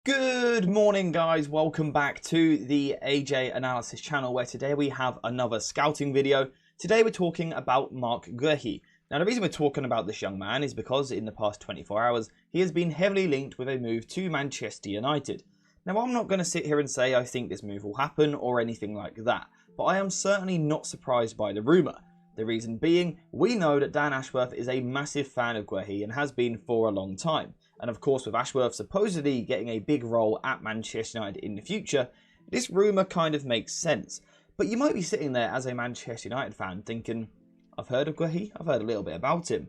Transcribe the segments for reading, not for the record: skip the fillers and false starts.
Good morning, guys. Welcome back to the AJ Analysis channel, where today we have another scouting video. Today we're talking about Marc Guehi. Now, the reason we're talking about this young man is because in the past 24 hours, he has been heavily linked with a move to Manchester United. Now, I'm not going to sit here and say I think this move will happen or anything like that, but I am certainly not surprised by the rumour. The reason being, we know that Dan Ashworth is a massive fan of Guehi and has been for a long time. And of course, with Ashworth supposedly getting a big role at Manchester United in the future, this rumour kind of makes sense. But you might be sitting there as a Manchester United fan thinking, I've heard of Guehi, I've heard a little bit about him,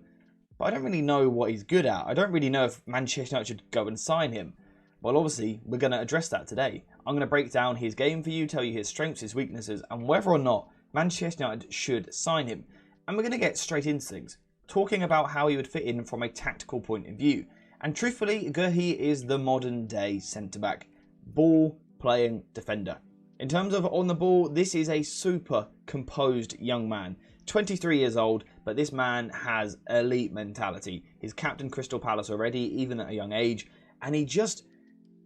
but I don't really know what he's good at. I don't really know if Manchester United should go and sign him. Well, obviously, we're going to address that today. I'm going to break down his game for you, tell you his strengths, his weaknesses, and whether or not Manchester United should sign him. And we're going to get straight into things, talking about how he would fit in from a tactical point of view. And truthfully, Guehi is the modern day centre-back, ball-playing defender. In terms of on the ball, this is a super composed young man. 23 years old, but this man has elite mentality. He's captained Crystal Palace already, even at a young age, and he just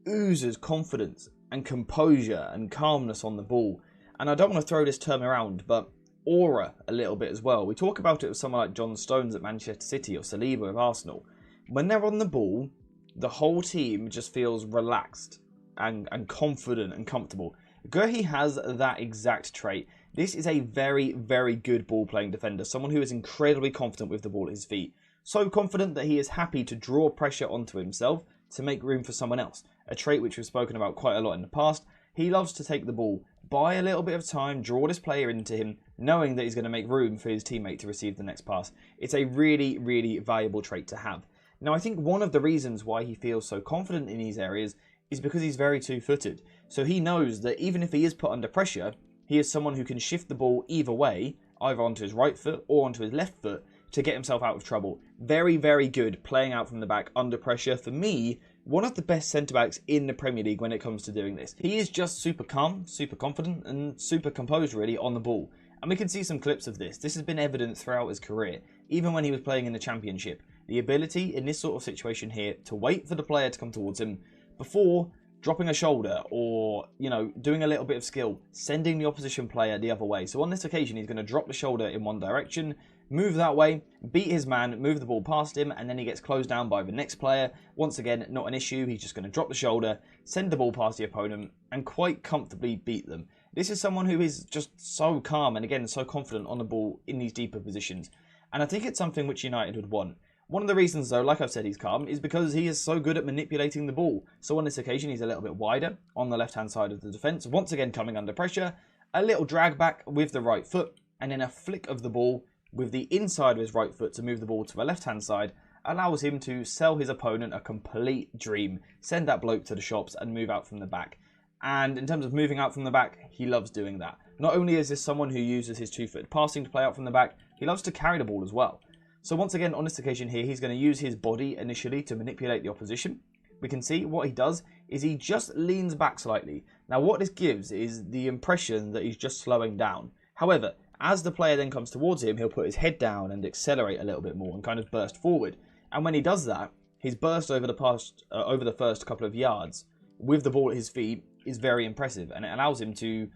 oozes confidence and composure and calmness on the ball. And I don't want to throw this term around, but aura a little bit as well. We talk about it with someone like John Stones at Manchester City or Saliba with Arsenal. When they're on the ball, the whole team just feels relaxed and confident and comfortable. Guehi has that exact trait. This is a very, very good ball-playing defender, someone who is incredibly confident with the ball at his feet. So confident that he is happy to draw pressure onto himself to make room for someone else, a trait which we've spoken about quite a lot in the past. He loves to take the ball, buy a little bit of time, draw this player into him, knowing that he's going to make room for his teammate to receive the next pass. It's a really, really valuable trait to have. Now, I think one of the reasons why he feels so confident in these areas is because he's very two-footed. So he knows that even if he is put under pressure, he is someone who can shift the ball either way, either onto his right foot or onto his left foot, to get himself out of trouble. Very, very good playing out from the back under pressure. For me, one of the best centre-backs in the Premier League when it comes to doing this. He is just super calm, super confident, and super composed really on the ball. And we can see some clips of this. This has been evident throughout his career, even when he was playing in the Championship. The ability in this sort of situation here to wait for the player to come towards him before dropping a shoulder or, doing a little bit of skill, sending the opposition player the other way. So on this occasion, he's going to drop the shoulder in one direction, move that way, beat his man, move the ball past him, and then he gets closed down by the next player. Once again, not an issue. He's just going to drop the shoulder, send the ball past the opponent, and quite comfortably beat them. This is someone who is just so calm and, again, so confident on the ball in these deeper positions. And I think it's something which United would want. One of the reasons, though, like I've said, he's calm, is because he is so good at manipulating the ball. So on this occasion, he's a little bit wider on the left-hand side of the defence. Once again, coming under pressure, a little drag back with the right foot, and then a flick of the ball with the inside of his right foot to move the ball to the left-hand side allows him to sell his opponent a complete dream, send that bloke to the shops and move out from the back. And in terms of moving out from the back, he loves doing that. Not only is this someone who uses his two-foot passing to play out from the back, he loves to carry the ball as well. So once again, on this occasion here, he's going to use his body initially to manipulate the opposition. We can see what he does is he just leans back slightly. Now what this gives is the impression that he's just slowing down. However, as the player then comes towards him, he'll put his head down and accelerate a little bit more and kind of burst forward. And when he does that, his burst over the first couple of yards with the ball at his feet is very impressive, and it allows him to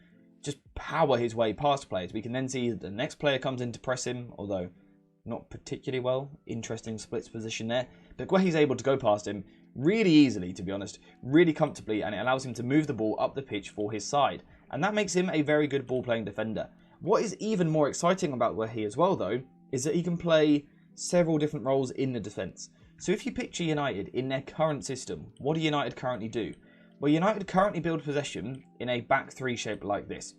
just power his way past players. We can then see the next player comes in to press him, although not particularly well. Interesting splits position there. But Guehi's able to go past him really easily, to be honest, really comfortably, and it allows him to move the ball up the pitch for his side. And that makes him a very good ball-playing defender. What is even more exciting about Guehi as well, though, is that he can play several different roles in the defence. So if you picture United in their current system, what do United currently do? Well, United currently build possession in a back three shape like this.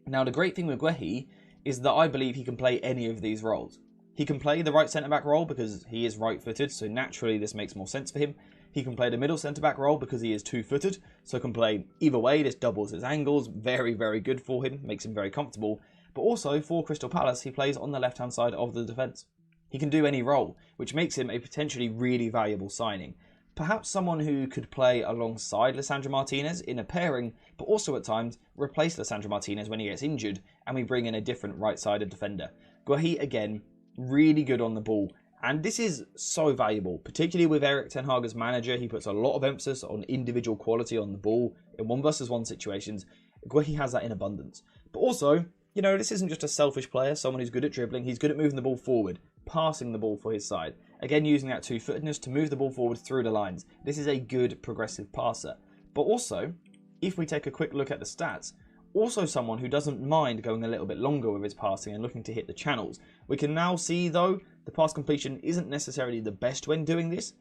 Now, the great thing with Guehi is that I believe he can play any of these roles. He can play the right centre-back role because he is right-footed, so naturally this makes more sense for him. He can play the middle centre-back role because he is two-footed, so can play either way. This doubles his angles. Very, very good for him. Makes him very comfortable. But also, for Crystal Palace, he plays on the left-hand side of the defence. He can do any role, which makes him a potentially really valuable signing. Perhaps someone who could play alongside Lisandro Martinez in a pairing, but also at times replace Lisandro Martinez when he gets injured, and we bring in a different right-sided defender. Guehi, again, really good on the ball, And this is so valuable, particularly with Erik ten Hag as manager. He puts a lot of emphasis on individual quality on the ball in 1-versus-1 situations. Guehi has that in abundance. But also, you know, this isn't just a selfish player, someone who's good at dribbling. He's good at moving the ball forward, passing the ball for his side. Again, using that two-footedness to move the ball forward through the lines. This is a good progressive passer. But also, if we take a quick look at the stats, also someone who doesn't mind going a little bit longer with his passing and looking to hit the channels. We can now see, though, the pass completion isn't necessarily the best when doing this,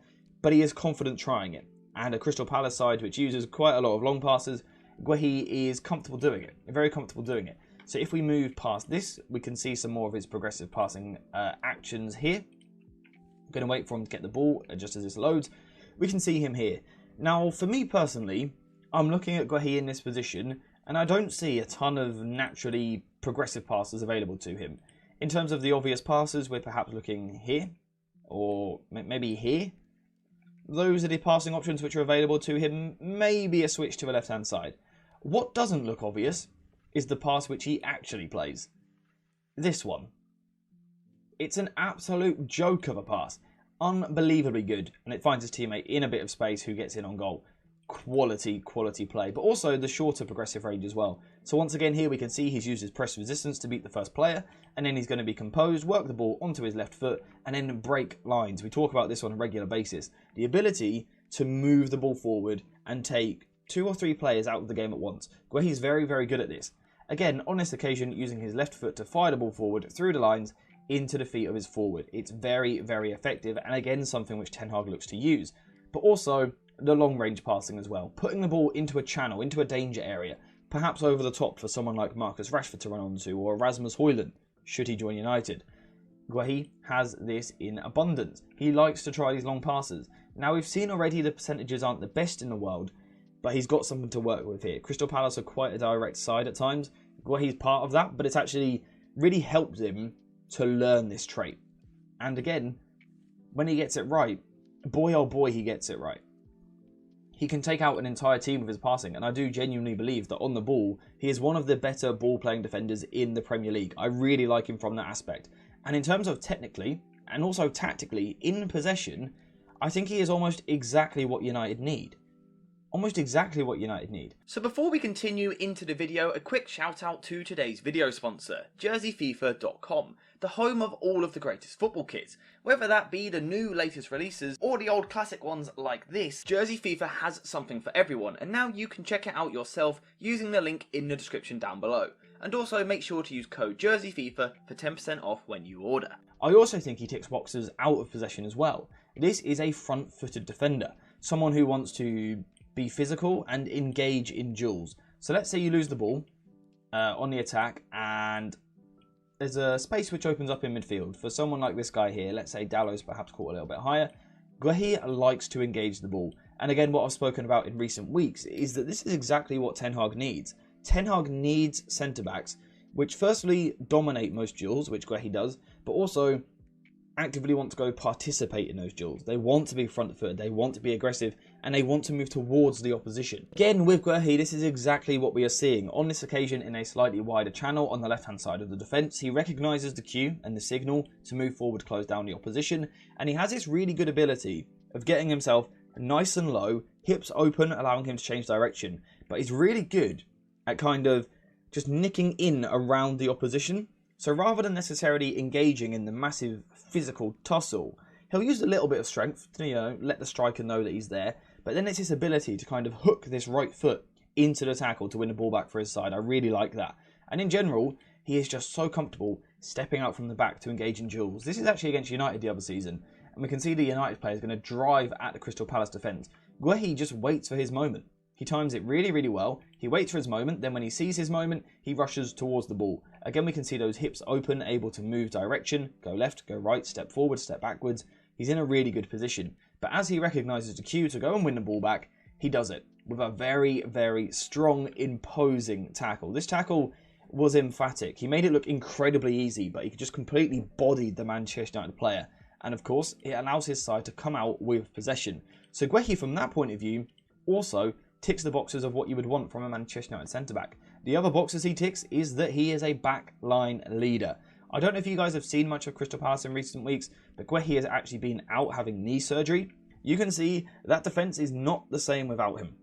but he is confident trying it. And a Crystal Palace side which uses quite a lot of long passes, Guehi is comfortable doing it, very comfortable doing it. So if we move past this, we can see some more of his progressive passing actions here. I'm going to wait for him to get the ball just as this loads. We can see him here. Now, for me personally, I'm looking at Guehi in this position, and I don't see a ton of naturally progressive passes available to him. In terms of the obvious passes, we're perhaps looking here, or maybe here. Those are the passing options which are available to him, maybe a switch to the left-hand side. What doesn't look obvious is the pass which he actually plays. This one. It's an absolute joke of a pass. Unbelievably good, and it finds his teammate in a bit of space who gets in on goal. Quality play, but also the shorter progressive range as well. So once again here we can see he's used his press resistance to beat the first player, and then he's going to be composed, work the ball onto his left foot, and then break lines. We talk about this on a regular basis. The ability to move the ball forward and take 2 or 3 players out of the game at once. Guehi's very, very good at this. Again, on this occasion, using his left foot to fire the ball forward through the lines into the feet of his forward. It's very, very effective, and again, something which Ten Hag looks to use. But also, the long-range passing as well. Putting the ball into a channel, into a danger area, perhaps over the top for someone like Marcus Rashford to run onto, or Rasmus Højlund, should he join United. Guehi has this in abundance. He likes to try these long passes. Now, we've seen already the percentages aren't the best in the world, but he's got something to work with here. Crystal Palace are quite a direct side at times. Guehi's part of that, but it's actually really helped him to learn this trait. And again, when he gets it right, boy oh boy, he gets it right. He can take out an entire team with his passing, and I do genuinely believe that on the ball, he is one of the better ball-playing defenders in the Premier League. I really like him from that aspect. And in terms of technically, and also tactically, in possession, I think he is almost exactly what United need. Almost exactly what United need. So before we continue into the video, a quick shout out to today's video sponsor, JerseyFIFA.com, the home of all of the greatest football kits. Whether that be the new latest releases or the old classic ones like this, Jersey FIFA has something for everyone, and now you can check it out yourself using the link in the description down below. And also make sure to use code JerseyFIFA for 10% off when you order. I also think he ticks boxes out of possession as well. This is a front-footed defender, someone who wants to be physical and engage in duels. So let's say you lose the ball on the attack and there's a space which opens up in midfield. For someone like this guy here, let's say Dallow's perhaps caught a little bit higher, Guehi likes to engage the ball. And again, what I've spoken about in recent weeks is that this is exactly what Ten Hag needs. Ten Hag needs centre-backs which firstly dominate most duels, which Guehi does, but also actively want to go participate in those duels. They want to be front-footed, they want to be aggressive, and they want to move towards the opposition. Again, with Guehi, this is exactly what we are seeing. On this occasion, in a slightly wider channel on the left-hand side of the defence, he recognises the cue and the signal to move forward, close down the opposition, and he has this really good ability of getting himself nice and low, hips open, allowing him to change direction. But he's really good at kind of just nicking in around the opposition. So rather than necessarily engaging in the massive physical tussle, he'll use a little bit of strength to, let the striker know that he's there. But then it's his ability to kind of hook this right foot into the tackle to win the ball back for his side. I really like that. And in general, he is just so comfortable stepping out from the back to engage in duels. This is actually against United the other season. And we can see the United player is going to drive at the Crystal Palace defence. Guehi just waits for his moment. He times it really, really well. He waits for his moment. Then when he sees his moment, he rushes towards the ball. Again, we can see those hips open, able to move direction, go left, go right, step forward, step backwards. He's in a really good position. But as he recognises the cue to go and win the ball back, he does it with a very, very strong, imposing tackle. This tackle was emphatic. He made it look incredibly easy, but he just completely bodied the Manchester United player. And of course, it allows his side to come out with possession. So Guehi, from that point of view, also ticks the boxes of what you would want from a Manchester United centre-back. The other boxes he ticks is that he is a back-line leader. I don't know if you guys have seen much of Crystal Palace in recent weeks, but Guehi has actually been out having knee surgery. You can see that defence is not the same without him.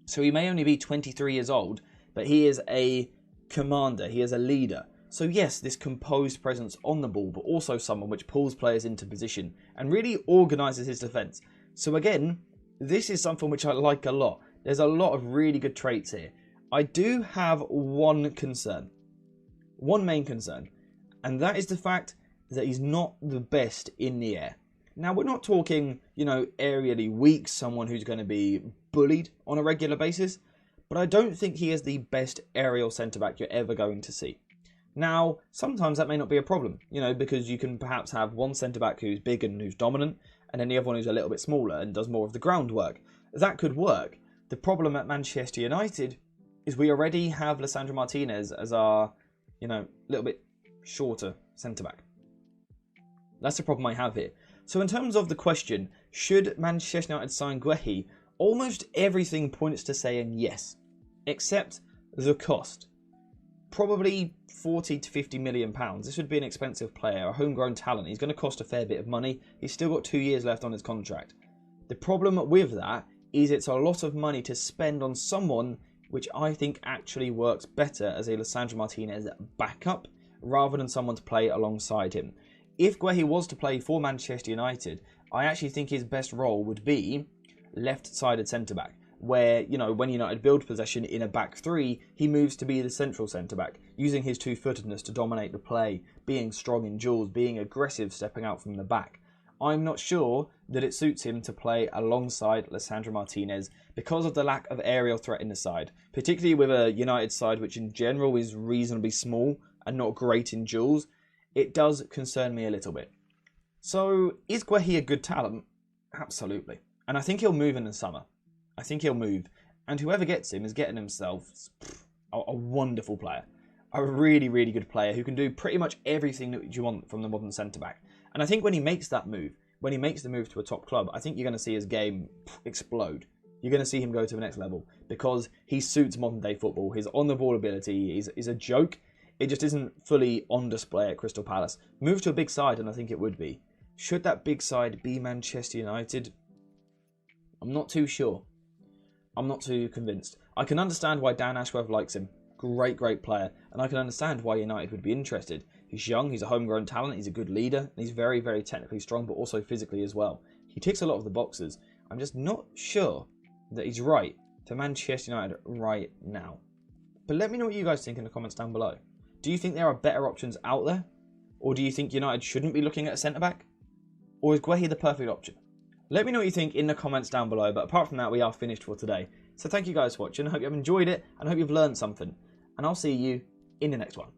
So he may only be 23 years old, but he is a commander, he is a leader. So yes, this composed presence on the ball, but also someone which pulls players into position and really organises his defence. So again, this is something which I like a lot. There's a lot of really good traits here. I do have one main concern, and that is the fact that he's not the best in the air. Now, we're not talking, aerially weak, someone who's going to be bullied on a regular basis, but I don't think he is the best aerial centre-back you're ever going to see. Now, sometimes that may not be a problem, because you can perhaps have one centre-back who's big and who's dominant, and then the other one who's a little bit smaller and does more of the groundwork. That could work. The problem at Manchester United is we already have Lisandro Martinez as our, little bit shorter centre-back. That's the problem I have here. So in terms of the question, should Manchester United sign Guehi, almost everything points to saying yes, except the cost. Probably 40 to 50 million pounds. This would be an expensive player, a homegrown talent. He's going to cost a fair bit of money. He's still got 2 years left on his contract. The problem with that is it's a lot of money to spend on someone which I think actually works better as a Lisandro Martinez backup rather than someone to play alongside him. If Guehi was to play for Manchester United, I actually think his best role would be left-sided centre-back, where, when United build possession in a back three, he moves to be the central centre-back, using his two-footedness to dominate the play, being strong in duels, being aggressive, stepping out from the back. I'm not sure that it suits him to play alongside Lisandro Martinez because of the lack of aerial threat in the side, particularly with a United side which in general is reasonably small and not great in duels. It does concern me a little bit. So, is Guehi a good talent? Absolutely. And I think he'll move in the summer. I think he'll move. And whoever gets him is getting himself a wonderful player. A really, really good player who can do pretty much everything that you want from the modern centre-back. And I think when he makes that move, when he makes the move to a top club, I think you're going to see his game explode. You're going to see him go to the next level because he suits modern-day football. His on-the-ball ability is a joke. It just isn't fully on display at Crystal Palace. Move to a big side, and I think it would be. Should that big side be Manchester United? I'm not too sure. I'm not too convinced. I can understand why Dan Ashworth likes him. Great, great player. And I can understand why United would be interested. He's young, he's a homegrown talent, he's a good leader, and he's very, very technically strong, but also physically as well. He ticks a lot of the boxes. I'm just not sure that he's right for Manchester United right now. But let me know what you guys think in the comments down below. Do you think there are better options out there? Or do you think United shouldn't be looking at a centre-back? Or is Guehi the perfect option? Let me know what you think in the comments down below. But apart from that, we are finished for today. So thank you guys for watching. I hope you've enjoyed it and I hope you've learned something. And I'll see you in the next one.